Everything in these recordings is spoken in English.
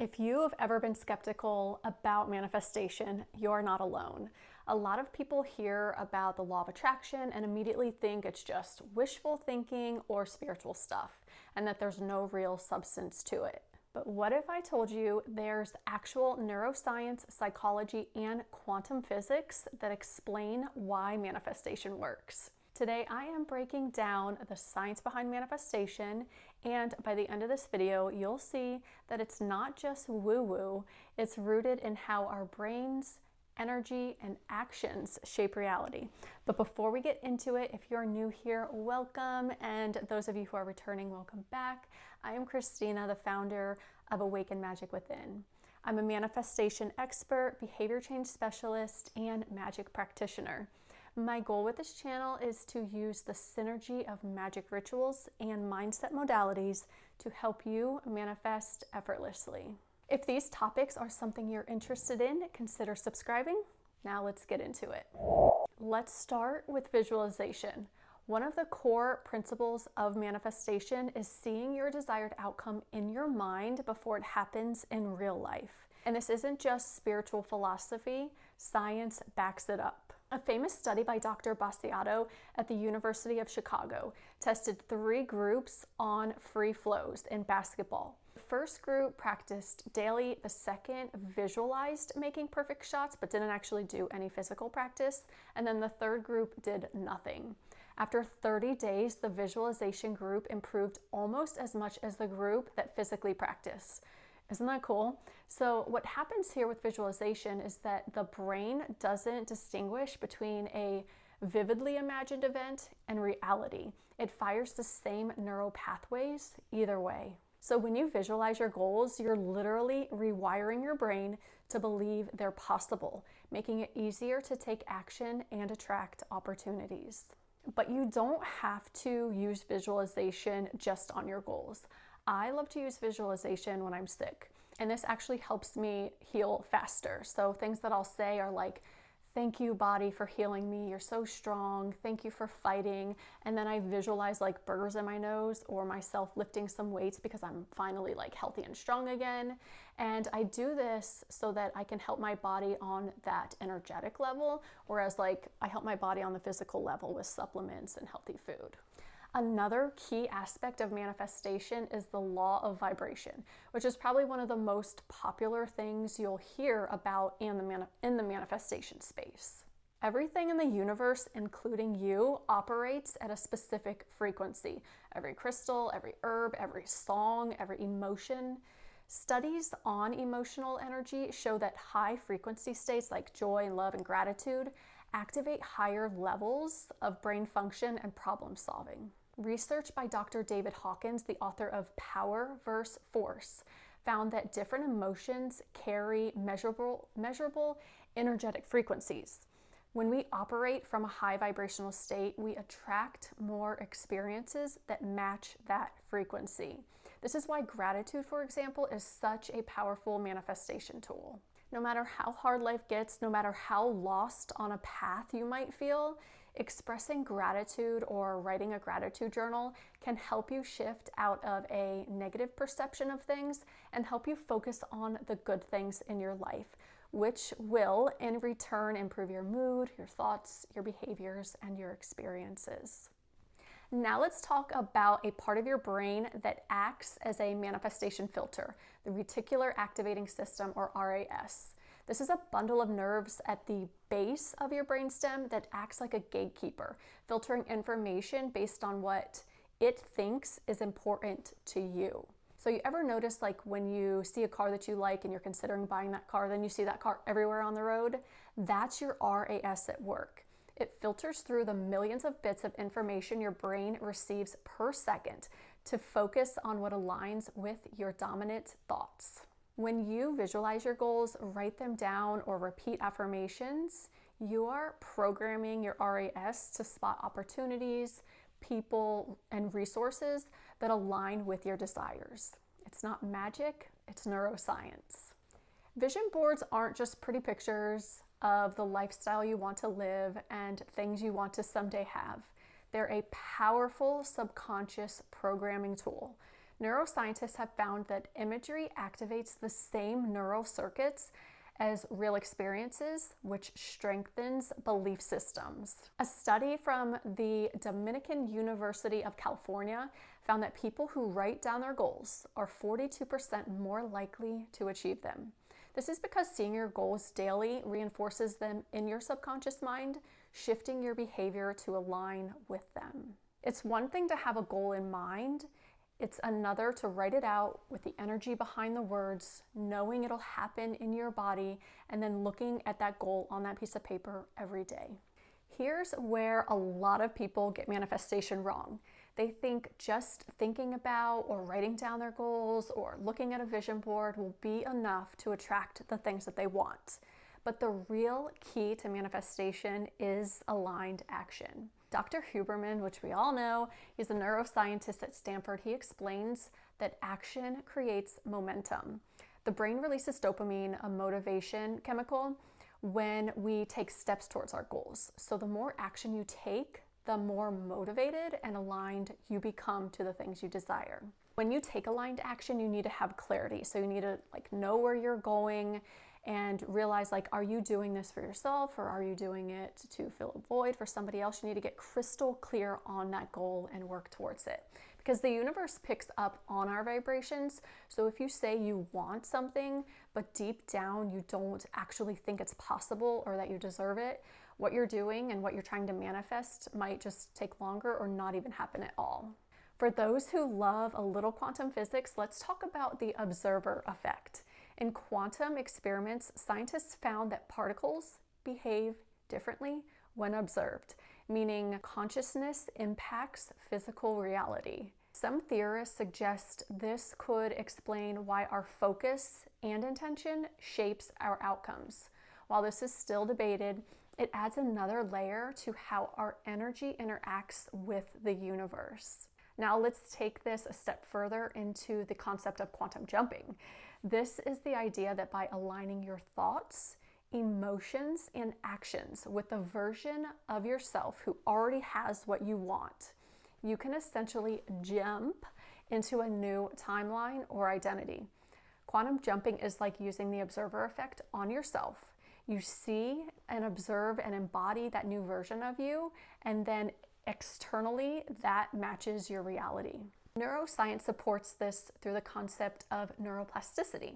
If you have ever been skeptical about manifestation, you're not alone. A lot of people hear about the law of attraction and immediately think it's just wishful thinking or spiritual stuff, and that there's no real substance to it. But what if I told you there's actual neuroscience, psychology, and quantum physics that explain why manifestation works? Today, I am breaking down the science behind manifestation, and by the end of this video, you'll see that it's not just woo-woo, it's rooted in how our brains, energy, and actions shape reality. But before we get into it, if you're new here, welcome, and those of you who are returning, welcome back. I am Christina, the founder of Awaken Magic Within. I'm a manifestation expert, behavior change specialist, and magic practitioner. My goal with this channel is to use the synergy of magic rituals and mindset modalities to help you manifest effortlessly. If these topics are something you're interested in, consider subscribing. Now let's get into it. Let's start with visualization. One of the core principles of manifestation is seeing your desired outcome in your mind before it happens in real life. And this isn't just spiritual philosophy, science backs it up. A famous study by Dr. Basciato at the University of Chicago tested 3 groups on free flows in basketball. The first group practiced daily, the second visualized making perfect shots but didn't actually do any physical practice, and then the third group did nothing. After 30 days, the visualization group improved almost as much as the group that physically practiced. Isn't that cool? So what happens here with visualization is that the brain doesn't distinguish between a vividly imagined event and reality. It fires the same neural pathways either way. So when you visualize your goals, you're literally rewiring your brain to believe they're possible, making it easier to take action and attract opportunities. But you don't have to use visualization just on your goals. I love to use visualization when I'm sick, and this actually helps me heal faster. So things that I'll say are like, thank you, body, for healing me. You're so strong. Thank you for fighting. And then I visualize like burrs in my nose or myself lifting some weights because I'm finally like healthy and strong again. And I do this so that I can help my body on that energetic level, whereas like I help my body on the physical level with supplements and healthy food. Another key aspect of manifestation is the law of vibration, which is probably one of the most popular things you'll hear about in the manifestation space. Everything in the universe, including you, operates at a specific frequency. Every crystal, every herb, every song, every emotion. Studies on emotional energy show that high frequency states like joy and love and gratitude activate higher levels of brain function and problem solving. Research by Dr. David Hawkins, the author of Power vs. Force, found that different emotions carry measurable energetic frequencies. When we operate from a high vibrational state, we attract more experiences that match that frequency. This is why gratitude, for example, is such a powerful manifestation tool. No matter how hard life gets, no matter how lost on a path you might feel, expressing gratitude or writing a gratitude journal can help you shift out of a negative perception of things and help you focus on the good things in your life, which will in return improve your mood, your thoughts, your behaviors, and your experiences. Now let's talk about a part of your brain that acts as a manifestation filter, the Reticular Activating System, or RAS. This is a bundle of nerves at the base of your brainstem that acts like a gatekeeper, filtering information based on what it thinks is important to you. So you ever notice like when you see a car that you like and you're considering buying that car, then you see that car everywhere on the road? That's your RAS at work. It filters through the millions of bits of information your brain receives per second to focus on what aligns with your dominant thoughts. When you visualize your goals, write them down, or repeat affirmations, you are programming your RAS to spot opportunities, people, and resources that align with your desires. It's not magic, it's neuroscience. Vision boards aren't just pretty pictures of the lifestyle you want to live and things you want to someday have. They're a powerful subconscious programming tool. Neuroscientists have found that imagery activates the same neural circuits as real experiences, which strengthens belief systems. A study from the Dominican University of California found that people who write down their goals are 42% more likely to achieve them. This is because seeing your goals daily reinforces them in your subconscious mind, shifting your behavior to align with them. It's one thing to have a goal in mind. It's another to write it out with the energy behind the words, knowing it'll happen in your body, and then looking at that goal on that piece of paper every day. Here's where a lot of people get manifestation wrong. They think just thinking about or writing down their goals or looking at a vision board will be enough to attract the things that they want. But the real key to manifestation is aligned action. Dr. Huberman, which we all know, is a neuroscientist at Stanford. He explains that action creates momentum. The brain releases dopamine, a motivation chemical, when we take steps towards our goals. So the more action you take, the more motivated and aligned you become to the things you desire. When you take aligned action, you need to have clarity. So you need to know where you're going and realize, are you doing this for yourself or are you doing it to fill a void for somebody else? You need to get crystal clear on that goal and work towards it, because the universe picks up on our vibrations. So if you say you want something, but deep down you don't actually think it's possible or that you deserve it, what you're doing and what you're trying to manifest might just take longer or not even happen at all. For those who love a little quantum physics, let's talk about the observer effect. In quantum experiments, scientists found that particles behave differently when observed, meaning consciousness impacts physical reality. Some theorists suggest this could explain why our focus and intention shapes our outcomes. While this is still debated, it adds another layer to how our energy interacts with the universe. Now let's take this a step further into the concept of quantum jumping. This is the idea that by aligning your thoughts, emotions, and actions with the version of yourself who already has what you want, you can essentially jump into a new timeline or identity. Quantum jumping is like using the observer effect on yourself. You see and observe and embody that new version of you, and then externally that matches your reality. Neuroscience supports this through the concept of neuroplasticity.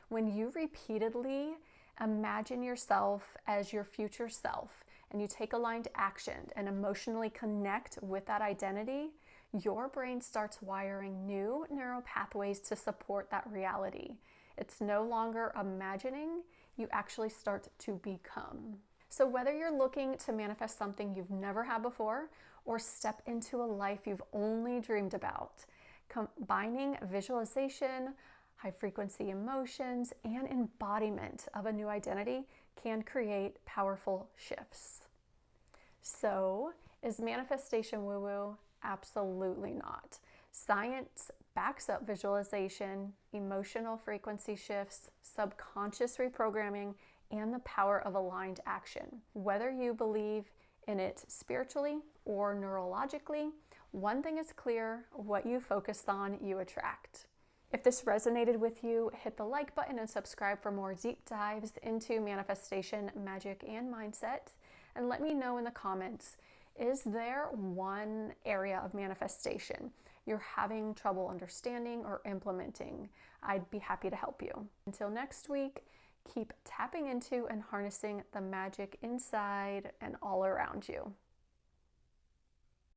When you repeatedly imagine yourself as your future self and you take aligned action and emotionally connect with that identity, your brain starts wiring new neural pathways to support that reality. It's no longer imagining, you actually start to become. So whether you're looking to manifest something you've never had before or step into a life you've only dreamed about, combining visualization, high frequency emotions, and embodiment of a new identity can create powerful shifts. So, is manifestation woo-woo? Absolutely not. Science backs up visualization, emotional frequency shifts, subconscious reprogramming, and the power of aligned action. Whether you believe in it spiritually or neurologically, one thing is clear: what you focus on, you attract. If this resonated with you, hit the like button and subscribe for more deep dives into manifestation, magic, and mindset. And let me know in the comments, is there one area of manifestation you're having trouble understanding or implementing? I'd be happy to help you. Until next week, keep tapping into and harnessing the magic inside and all around you.